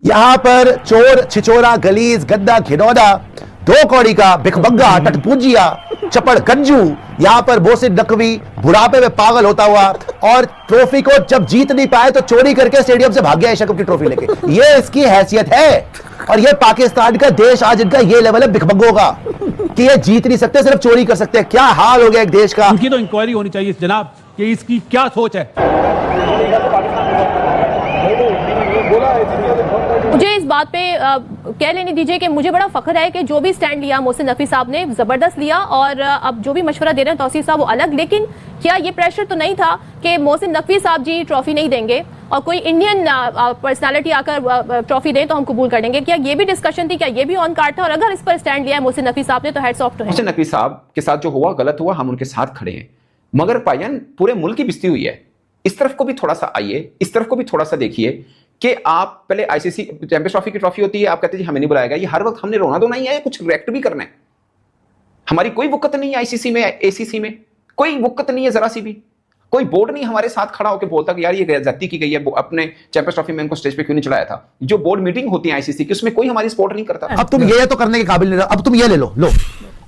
यहां पर चोर छिचोरा गलीज गद्दा घिनौना दो कौड़ी का भिखमंगा टटपूंजिया चपड़ गंजू यहां पर मोहसिन नकवी बुढ़ापे में पागल होता हुआ और ट्रॉफी को जब जीत नहीं पाए तो चोरी करके स्टेडियम से भाग गया एशिया कप की ट्रॉफी लेके। ये इसकी हैसियत है और ये पाकिस्तान का देश आज इनका ये लेवल है भिखमंगों का कि ये जीत नहीं सकते, सिर्फ चोरी कर सकते हैं। क्या हाल हो गया एक देश का। उनकी तो इंक्वायरी होनी चाहिए जनाब कि इसकी क्या सोच है। मुझे इस बात पे कह लेने दीजिए कि मुझे बड़ा फख्र है कि जो भी स्टैंड लिया मोहसिन नकवी साहब ने जबरदस्त लिया और अब जो भी मशवरा दे रहे हैं तौसीफ साहब वो अलग, लेकिन क्या ये प्रेशर तो नहीं था कि मोहसिन नकवी साहब जी ट्रॉफी नहीं देंगे और कोई इंडियन पर्सनालिटी आकर ट्रॉफी दे तो हम कबूल कर लेंगे? क्या ये भी डिस्कशन थी, क्या ये भी ऑन कार्ड था? और अगर इस पर स्टैंड लिया है मोहसिन नकवी साहब ने तो hats off to him. Mohsin Naqvi साहब के साथ जो हुआ गलत हुआ, हम उनके साथ खड़े हैं, मगर पायन पूरे मुल्क की बिस्ती हुई है। इस तरफ को भी थोड़ा सा आइए, इस तरफ को भी थोड़ा सा देखिए कि आप पहले आईसीसी चैंपियंस ट्रॉफी की ट्रॉफी होती है, आप कहते हैं जी हमें नहीं बुलाया गया। ये हर वक्त हमने रोना धोना ही है, कुछ रिएक्ट भी करना है। हमारी कोई वक़्त नहीं है आईसीसी में, एसीसी में कोई वक़्त नहीं है, जरा सी भी कोई बोर्ड नहीं हमारे साथ खड़ा होकर बोलता कि यार ये ज्यादती की गई है, अपने चैंपियंस ट्रॉफी में इनको स्टेज पे क्यों नहीं चलाया था। जो बोर्ड मीटिंग होती है आईसीसी की उसमें कोई हमारी सपोर्ट नहीं करता। अब तुम ये तो करने के काबिल नहीं रहे, अब तुम ये ले लो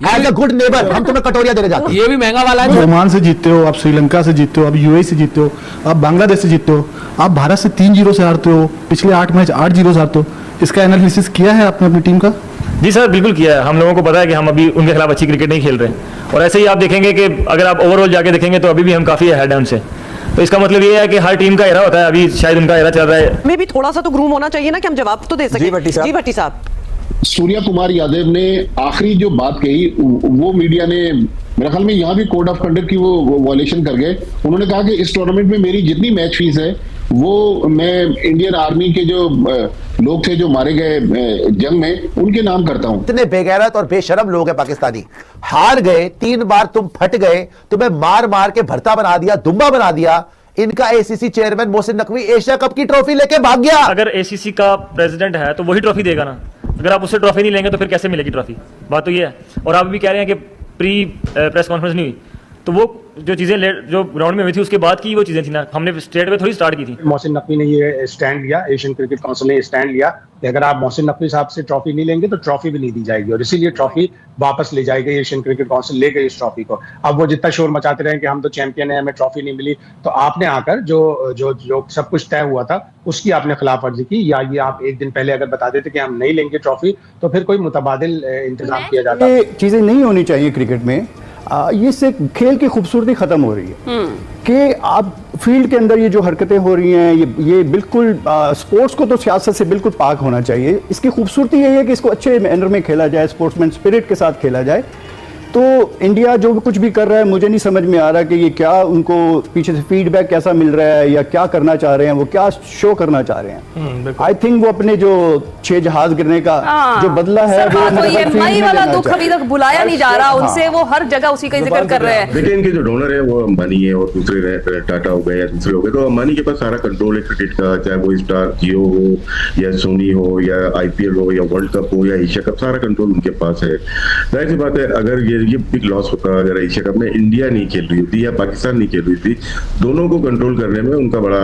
एज अ गुड नेबर हम तुम्हें कटोरिया देने जाते हैं। ये भी महंगा वाला है। ओमान से जीतते हो, आप श्रीलंका से जीतते हो, आप यूएई से जीतते हो, आप बांग्लादेश से जीतते हो, आप भारत से 3-0 से हारते हो, पिछले 8 मैच 8-0 से हारते हो। इसका एनालिसिस किया है आपने अपनी टीम का? जी सर, बिल्कुल किया है। हम लोगों को पता है कि हम अभी उनके खिलाफ अच्छी क्रिकेट नहीं खेल रहे और ऐसे ही आप देखेंगे कि अगर आप ओवरऑल जाके देखेंगे तो अभी भी हम काफ़ी अहेड हैं उनसे। तो इसका मतलब ये है कि हर टीम का एरा होता है, अभी शायद उनका एरा चल रहा है। हमें भी थोड़ा सा तो ग्रूम होना चाहिए ना कि हम जवाब तो दे सकें। जी भट्टी साहब। सूर्या कुमार यादव ने आखिरी जो बात कही वो मीडिया ने मेरे ख्याल में यहाँ भी कोड ऑफ कंडक्ट की वो वॉयलेशन कर गए। उन्होंने कहा कि इस टूर्नामेंट में मेरी जितनी मैच फीस है वो मैं इंडियन आर्मी के जो लोग थे जो मारे गए जंग में उनके नाम करता हूं। इतने बेगैरत और बेशरम लोग हैं पाकिस्तानी। हार गए 3 बार, तुम फट गए, तुम्हें मार मार के भरता बना दिया, दुम्बा बना दिया। इनका ACC chairman Mohsin Naqvi Asia cup की ट्रॉफी लेके भाग गया। अगर एसीसी का प्रेसिडेंट है तो वही ट्रॉफी देगा ना। अगर आप उससे ट्रॉफी नहीं लेंगे तो फिर कैसे मिलेगी ट्रॉफी? बात तो ये है। और आप भी कह रहे हैं कि प्री प्रेस कॉन्फ्रेंस नहीं हुई, तो वो जो चीज़ें जो ग्राउंड में हुई थी उसके बाद की वो चीज़ें थी ना, हमने स्टेट में थोड़ी स्टार्ट की थी। मोहसिन नकवी ने ये स्टैंड लिया, एशियन क्रिकेट काउंसिल ने स्टैंड लिया कि अगर आप मोहसिन नकवी साहब से ट्रॉफी नहीं लेंगे तो ट्रॉफी भी नहीं दी जाएगी और इसीलिए ट्रॉफी वापस ले जाएगी। एशियन क्रिकेट काउंसिल ले गई इस ट्रॉफी को। अब वो जितना शोर मचाते रहे कि हम तो चैंपियन हैं, हमें ट्रॉफी नहीं मिली, तो आपने आकर जो सब कुछ तय हुआ था उसकी आपने खिलाफ वर्जी की। या ये आप एक दिन पहले अगर बता देते कि हम नहीं लेंगे ट्रॉफी तो फिर कोई मुतबादिल इंतजाम किया जाता। ये चीजें नहीं होनी चाहिए क्रिकेट में। ये से खेल की खूबसूरती खत्म हो रही है कि आप फील्ड के अंदर ये जो हरकतें हो रही हैं ये बिल्कुल स्पोर्ट्स को तो सियासत से बिल्कुल पाक होना चाहिए। इसकी खूबसूरती यही है कि इसको अच्छे मैनर में खेला जाए, स्पोर्ट्समैन स्पिरिट के साथ खेला जाए। तो इंडिया जो कुछ भी कर रहा है मुझे नहीं समझ में आ रहा कि ये क्या उनको पीछे से फीडबैक कैसा मिल रहा है या क्या करना चाह रहे हैं, वो क्या शो करना चाह रहे हैं। आई थिंक वो अपने जो 6 जहाज गिरने का जो बदला है वो ये मई वाला दुख अभी तक बुलाया नहीं जा रहा उनसे, वो हर जगह उसी का जिक्र कर रहे हैं। देखिए इनके जो डोनर है वो अंबानी है और दूसरे टाटा हो गए या दूसरे हो गए। तो अंबानी के पास सारा कंट्रोल है क्रिकेट का, चाहे वो स्टार जियो हो या सोनी हो या आईपीएल हो या वर्ल्ड कप हो या एशिया कप, सारा कंट्रोल उनके पास है। जाहिर सी बात है अगर ये बिग लॉस होता अगर एशिया कप में इंडिया नहीं खेल रही होती या पाकिस्तान नहीं खेल रही थी, दोनों को कंट्रोल करने में उनका बड़ा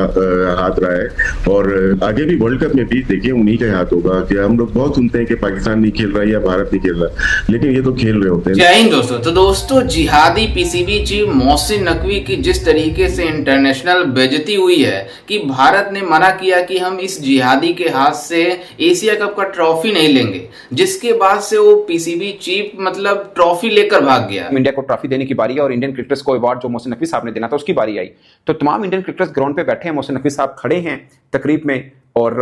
हाथ रहा है। और आगे भी वर्ल्ड कप में भी देखिए उन्हीं का हाथ होगा कि हम लोग बहुत सुनते हैं कि पाकिस्तान नहीं खेल रहा है या भारत नहीं खेल रहा, लेकिन ये तो खेल रहे होते हैं। जय हिंद दोस्तों। तो दोस्तों जिहादी पीसीबी चीफ मोहसिन नकवी की जिस तरीके से इंटरनेशनल बेइज्जती हुई है कि भारत ने मना किया कि हम इस जिहादी के हाथ से एशिया कप का ट्रॉफी नहीं लेंगे, जिसके बाद से वो पीसीबी चीफ मतलब ट्रॉफी लेकर भाग गया। इंडिया को ट्रॉफी देने की बारी है और इंडियन क्रिकेटर्स को अवार्ड जो मोहसिन नकवी साहब ने देना था उसकी बारी आई। तो तमाम इंडियन क्रिकेटर्स ग्राउंड पे बैठे हैं, मोहसिन नकवी साहब खड़े हैं तकरीब में और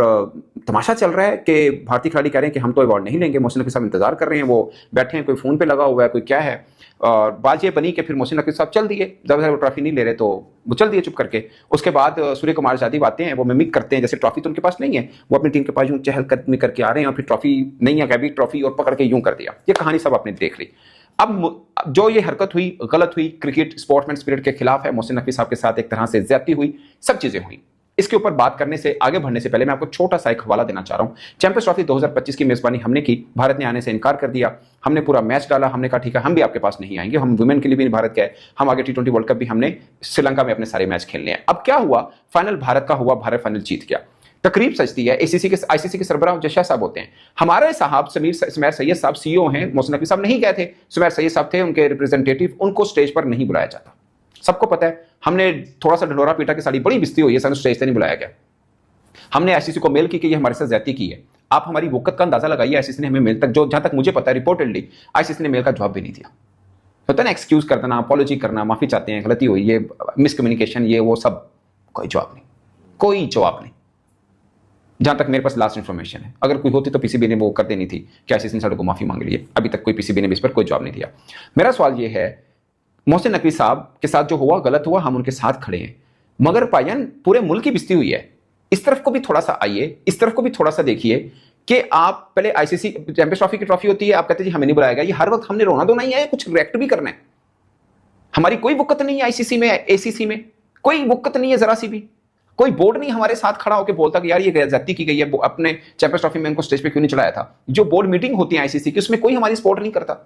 तमाशा चल रहा है कि भारतीय खिलाड़ी कह रहे हैं कि हम तो अवार्ड नहीं लेंगे। मोहसिन नकवी साहब इंतजार कर रहे हैं, वो बैठे हैं, कोई फोन पे लगा हुआ है, कोई क्या है। और बात ये बनी कि फिर मोहसिन नकवी साहब चल दिए, जब वो ट्रॉफी नहीं ले रहे तो वो चल दिए चुप करके। उसके बाद सूर्य कुमार यादव आते हैं, वो मिमिक करते हैं जैसे ट्रॉफी तो उनके पास नहीं है, वो अपनी टीम के पास यूं चहलकदमी करके आ रहे हैं और फिर ट्रॉफी नहीं है, कभी ट्रॉफी और पकड़ के यूं कर दिया। ये कहानी सब आपने देख ली। अब जो ये हरकत हुई गलत हुई, क्रिकेट स्पोर्ट्समैन स्पिरिट के खिलाफ है, मोहसिन नकवी साहब के साथ एक तरह से ज्यादती हुई, सब चीजें हुई। इसके ऊपर बात करने से आगे बढ़ने से पहले मैं आपको छोटा सा एक हवाला देना चाह रहा हूं। चैंपियंस ट्रॉफी 2025 की मेजबानी हमने की, भारत ने आने से इनकार कर दिया। हमने पूरा मैच डाला, हमने कहा ठीक है हम भी आपके पास नहीं आएंगे, हम वुमेन के लिए भी भारत गए, हम आगे T20 वर्ल्ड कप भी हमने श्रीलंका में अपने सारे मैच खेलने हैं। अब क्या हुआ, फाइनल भारत का हुआ, भारत फाइनल जीत गया। तकरीब सजती है। आईसीसी के सरबराह जज शाह साहब होते हैं। हमारे साहब सुमैर सैयद साहब सीईओ हैं, मोहसिन नकवी साहब नहीं गए थे, सुमैर सैयद साहब थे उनके रिप्रेजेंटेटिव, उनको स्टेज पर नहीं बुलाया जाता, सबको पता है। हमने थोड़ा सा ढंढोरा पीटा कि साड़ी बड़ी बिस्ती हुई है, ਸਾਨੂੰ स्टेज से नहीं बुलाया गया। हमने आईसीसी को मेल की कि ये हमारे साथ ज्यादती की है, आप हमारी वक़्त का अंदाजा लगाइए। आईसीसी ने हमें मेल तक, जो जहां तक मुझे पता है रिपोर्टेडली आईसीसी ने मेल का जवाब भी नहीं दिया। होता है ना एक्सक्यूज कर देना, अपॉलॉजी करना, माफी चाहते हैं, गलती हुई, ये मिसकम्युनिकेशन, ये वो सब, कोई जवाब नहीं, कोई जवाब नहीं। जहां तक मेरे पास लास्ट इन्फॉर्मेशन है, अगर कोई होती तो पीसीबी ने वो कर देनी थी कि आईसीसी ने साडे को माफी मांग ली है। अभी तक कोई पीसीबी ने इस पर कोई जवाब नहीं दिया। मेरा सवाल ये है, मोहसिन नकवी साहब के साथ जो हुआ गलत हुआ, हम उनके साथ खड़े हैं, मगर पायन पूरे मुल्क की बिस्ती हुई है। इस तरफ को भी थोड़ा सा आइए, इस तरफ को भी थोड़ा सा देखिए कि आप पहले आईसीसी चैंपियंस ट्रॉफी की ट्रॉफी होती है, आप कहते हैं जी हमें नहीं बुलाया गया। ये हर वक्त हमने रोना धोना ही है, कुछ रिएक्ट भी करना है। हमारी कोई वक़्त नहीं है आईसीसी में, एसीसी में कोई वक़्त नहीं है, जरा सी भी कोई बोर्ड नहीं हमारे साथ खड़ा होकर बोलता कि यार ये ज्यादती की गई है, अपने चैंपियंस ट्रॉफी में इनको स्टेज पे क्यों नहीं चढ़ाया था। जो बोर्ड मीटिंग होती है आईसीसी की, उसमें कोई हमारी सपोर्ट नहीं करता।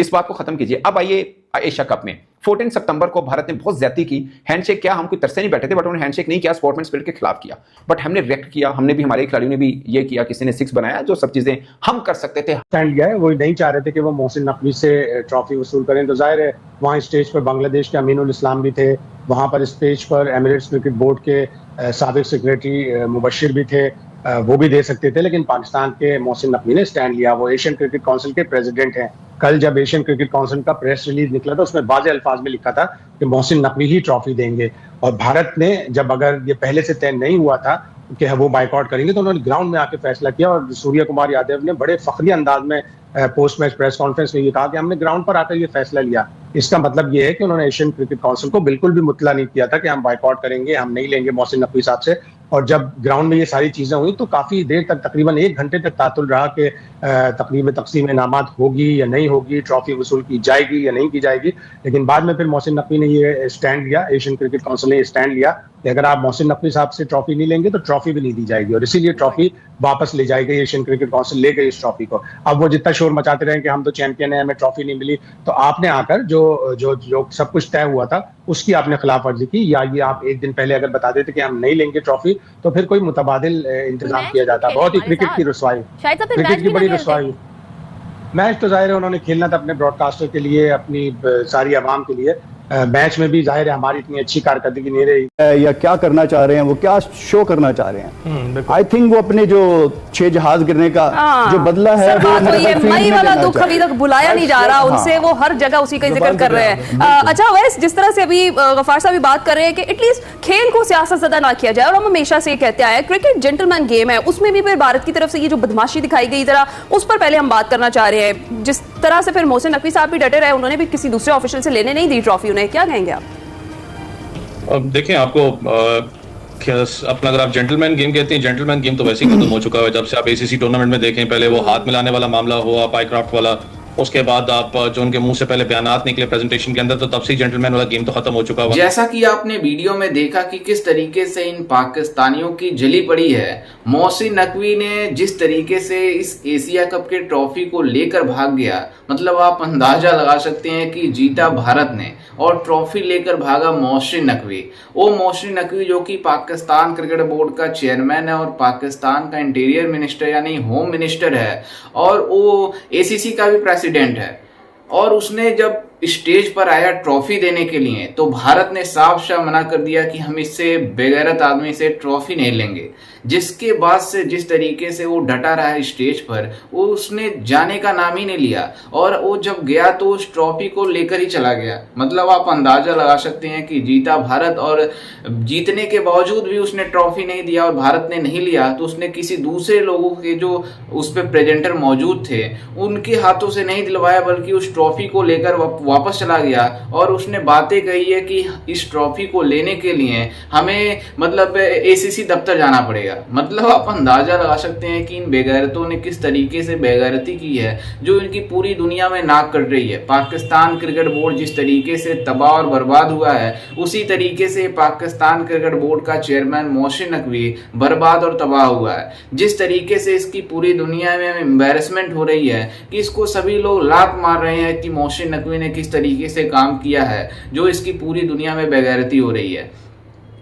इस बात को खत्म कीजिए। अब आइए एशिया कप में 14 सितंबर को भारत ने बहुत ज्यादती की। हैंडशेक क्या, हम कोई तरसे नहीं बैठे थे, बट उन्होंने हैंडशेक नहीं किया, स्पोर्ट्समैन स्पिरिट के खिलाफ किया, बट हमने रिएक्ट किया। हमने भी, हमारे खिलाड़ियों ने भी ये किया, किसी ने 6 बनाया, जो सब चीजें हम कर सकते थे। स्टैंड लिया है, वो नहीं चाह रहे थे कि वो मोहसिन नकवी से ट्रॉफी वसूल करें। तो जाहिर है वहाँ स्टेज पर बांग्लादेश के अमीनुल इस्लाम भी थे, वहाँ पर स्टेज पर एमिरेट्स क्रिकेट बोर्ड के साबिक सेक्रेटरी मुबशिर भी थे, वो भी दे सकते थे, लेकिन पाकिस्तान के मोहसिन नकवी ने स्टैंड लिया। वो एशियन क्रिकेट काउंसिल के प्रेसिडेंट हैं। कल जब एशियन क्रिकेट काउंसिल का प्रेस रिलीज निकला था, उसमें वाज़ेह अल्फाज में लिखा था कि मोहसिन नकवी ही ट्रॉफी देंगे। और भारत ने जब, अगर ये पहले से तय नहीं हुआ था कि वो बाइकआउट करेंगे, तो उन्होंने ग्राउंड में आके फैसला किया। और सूर्य कुमार यादव ने बड़े फखरी अंदाज में पोस्ट मैच प्रेस कॉन्फ्रेंस में ये कहा कि हमने ग्राउंड पर आकर ये फैसला लिया। इसका मतलब ये है कि उन्होंने एशियन क्रिकेट काउंसिल को बिल्कुल भी मुतला नहीं किया था कि हम बाइकआउट करेंगे, हम नहीं लेंगे मोहसिन नकवी साहब से। और जब ग्राउंड में ये सारी चीजें हुई तो काफी देर तक, तकरीबन 1 घंटे तक तातुल रहा कि तकरीब तकसीम इनामात होगी या नहीं होगी, ट्रॉफी वसूल की जाएगी या नहीं की जाएगी। लेकिन बाद में फिर मोहसिन नकवी ने ये स्टैंड लिया, एशियन क्रिकेट काउंसिल ने स्टैंड लिया कि अगर आप मोहसिन नकवी साहब से ट्रॉफी नहीं लेंगे तो ट्रॉफी भी नहीं दी जाएगी, और इसीलिए ट्रॉफी वापस ले जाएगी। एशियन क्रिकेट काउंसिल ले गई इस ट्रॉफी को। अब वो जितना शोर मचाते रहे कि हम तो चैंपियन हैं, हमें ट्रॉफी नहीं मिली, तो आपने आकर जो सब कुछ तय हुआ था उसकी आपने खिलाफ वर्जी की। या ये आप एक दिन पहले अगर बता देते कि हम नहीं लेंगे ट्रॉफी, तो फिर कोई मुतबादिल इंतजाम किया जाता। बहुत ही क्रिकेट की रुसवाई, क्रिकेट की बड़ी रुसवाई। मैच तो जाहिर है उन्होंने खेलना था अपने ब्रॉडकास्टर के लिए, अपनी सारी आवाम के लिए। मैच में भी जाहिर है हमारी इतनी अच्छी कारकर्दगी नहीं रही। या क्या करना चाह रहे हैं, वो क्या शो करना चाह रहे हैं। आई थिंक वो अपने जो 6 जहाज गिरने का जो बदला है, वो ये मई वाला दुख अभी तक बुलाया नहीं जा रहा उनसे, वो हर जगह उसी का जिक्र कर रहे हैं। अच्छा वैसे जिस तरह से अभी गफार साहब भी बात कर रहे हैं कि एटलीस्ट खेल को सियासत ज़्यादा ना किया जाए, और हम हमेशा से कहते आए क्रिकेट जेंटलमैन गेम है, उसमें भी फिर भारत की तरफ से ये जो बदमाशी दिखाई गई, जरा उस पर पहले हम बात करना चाह रहे हैं। जिस तरह से फिर मोहसिन नकवी साहब भी डटे रहे, उन्होंने भी किसी दूसरे ऑफिशियल से लेने नहीं दी ट्रॉफी, उन्हें क्या कहेंगे आप? अब देखें, आपको अपना अगर आप जेंटलमैन गेम कहते हैं, जेंटलमैन गेम तो वैसे ही खत्म हो चुका है। जब से आप एसीसी टूर्नामेंट में देखें, पहले वो हाथ मिलाने वाला मामला हुआ, पाईक्राफ्ट वाला, उसके बाद आप जो उनके मुंह से पहले बयानात निकले प्रेजेंटेशन के अंदर, तो तब से जेंटलमैन वाला गेम तो खत्म हो चुका है। जैसा कि आपने वीडियो में देखा कि किस तरीके से इन पाकिस्तानियों की जली पड़ी है। मोहसिन नकवी ने जिस तरीके से इस एशिया कप के ट्रॉफी को लेकर भाग गया, मतलब आप अंदाजा लगा सकते हैं कि जीता भारत ने और ट्रॉफी लेकर भागा मोहसिन नकवी। वो मोहसिन नकवी जो कि पाकिस्तान क्रिकेट बोर्ड का चेयरमैन है और पाकिस्तान का इंटीरियर मिनिस्टर यानी होम मिनिस्टर है, और वो एसीसी का भी प्रेसिडेंट है। और उसने जब स्टेज पर आया ट्रॉफी देने के लिए, तो भारत ने साफ साफ मना कर दिया कि हम इससे बेगैरत आदमी से ट्रॉफी नहीं लेंगे। जिसके बाद से जिस तरीके से वो डटा रहा है स्टेज पर, वो उसने जाने का नाम ही नहीं लिया, और वो जब गया तो उस ट्रॉफी को लेकर ही चला गया। मतलब आप अंदाजा लगा सकते हैं कि जीता भारत, और जीतने के बावजूद भी उसने ट्रॉफी नहीं दिया और भारत ने नहीं लिया, तो उसने किसी दूसरे लोगों के जो उस पर प्रेजेंटर मौजूद थे उनके हाथों से नहीं दिलवाया, बल्कि उस ट्रॉफी को लेकर वापस चला गया। और उसने बातें कही है कि इस ट्रॉफी को लेने के लिए हमें मतलब एसीसी दफ्तर जाना पड़ेगा। मतलब आप अंदाजा लगा सकते हैं कि इन बेगैरतों ने किस तरीके से बेगैरती की है, जो इनकी पूरी दुनिया में नाक कट रही है। पाकिस्तान क्रिकेट बोर्ड जिस तरीके से तबाह और बर्बाद हुआ है, उसी तरीके से पाकिस्तान क्रिकेट बोर्ड का चेयरमैन मोहसिन नकवी बर्बाद और तबाह हुआ है। जिस तरीके से इसकी पूरी दुनिया में एम्बैरेसमेंट हो रही है कि इसको सभी लोग लात मार रहे हैं कि मोहसिन नकवी ने किस तरीके से काम किया है, जो इसकी पूरी दुनिया में बेगैरती हो रही है।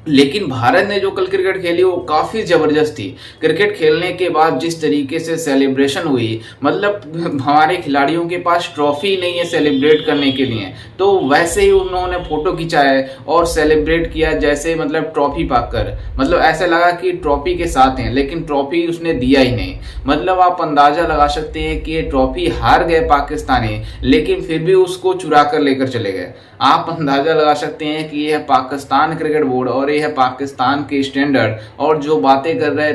लेकिन भारत ने जो कल क्रिकेट खेली वो काफ़ी ज़बरदस्त थी। क्रिकेट खेलने के बाद जिस तरीके से सेलिब्रेशन हुई, मतलब हमारे खिलाड़ियों के पास ट्रॉफी नहीं है सेलिब्रेट करने के लिए, तो वैसे ही उन्होंने फ़ोटो खिंचाए और सेलिब्रेट किया जैसे मतलब ट्रॉफी पाकर, मतलब ऐसा लगा कि ट्रॉफी के साथ हैं, लेकिन ट्रॉफी उसने दिया ही नहीं। मतलब आप अंदाज़ा लगा सकते हैं कि ये ट्रॉफी हार गए पाकिस्तानी, लेकिन फिर भी उसको चुरा कर लेकर चले गए। आप अंदाज़ा लगा सकते हैं कि यह पाकिस्तान क्रिकेट बोर्ड और यह पाकिस्तान के स्टैंडर्ड, और जो बातें कर रहे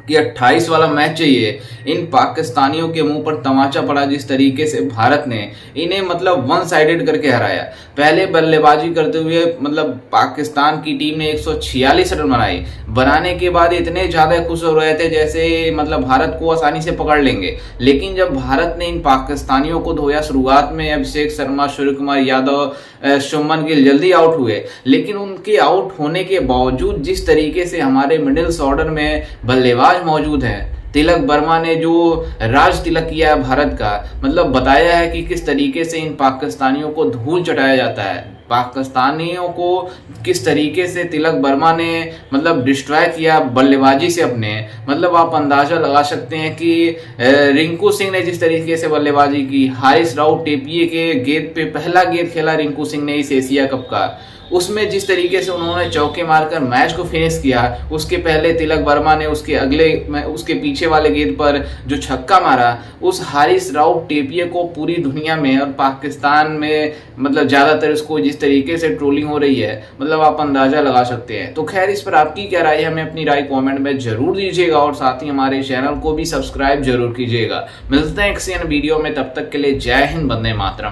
कि 28 वाला मैच चाहिए, इन पाकिस्तानियों के मुंह पर तमाचा पड़ा जिस तरीके से भारत ने इन्हें मतलब वन साइडेड करके हराया। पहले बल्लेबाजी करते हुए मतलब पाकिस्तान की टीम ने 146 रन बनाने के बाद इतने ज़्यादा खुश हो रहे थे जैसे मतलब भारत को आसानी से पकड़ लेंगे, लेकिन जब भारत ने इन पाकिस्तानियों को धोया, शुरुआत में अभिषेक शर्मा, सूर्य कुमार यादव, शुभमन गिल जल्दी आउट हुए, लेकिन उनके आउट होने के बावजूद जिस तरीके से हमारे मिडिल्स ऑर्डर में बल्लेबाज मौजूद हैं, तिलक वर्मा ने जो राज तिलक किया है भारत का, मतलब बताया है कि किस तरीके से इन पाकिस्तानियों को धूल चटाया जाता है। पाकिस्तानियों को किस तरीके से तिलक वर्मा ने मतलब डिस्ट्रॉय किया बल्लेबाजी से अपने, मतलब आप अंदाजा लगा सकते हैं कि रिंकू सिंह ने जिस तरीके से बल्लेबाजी की, हारिस राव टेपिए के गेंद पे पहला गेंद खेला रिंकू सिंह ने इस एशिया कप का, उसमें जिस तरीके से उन्होंने चौके मारकर मैच को फिनिश किया, उसके पहले तिलक वर्मा ने उसके पीछे वाले गेंद पर जो छक्का मारा, उस हारिस राव टेपिए को पूरी दुनिया में और पाकिस्तान में मतलब ज़्यादातर इसको जिस तरीके से ट्रोलिंग हो रही है, मतलब आप अंदाज़ा लगा सकते हैं। तो खैर, इस पर आपकी क्या राय है, हमें अपनी राय कॉमेंट में जरूर दीजिएगा और साथ ही हमारे चैनल को भी सब्सक्राइब जरूर कीजिएगा। मिलते हैं किसी अन्य वीडियो में, तब तक के लिए जय हिंद, वंदे मातरम।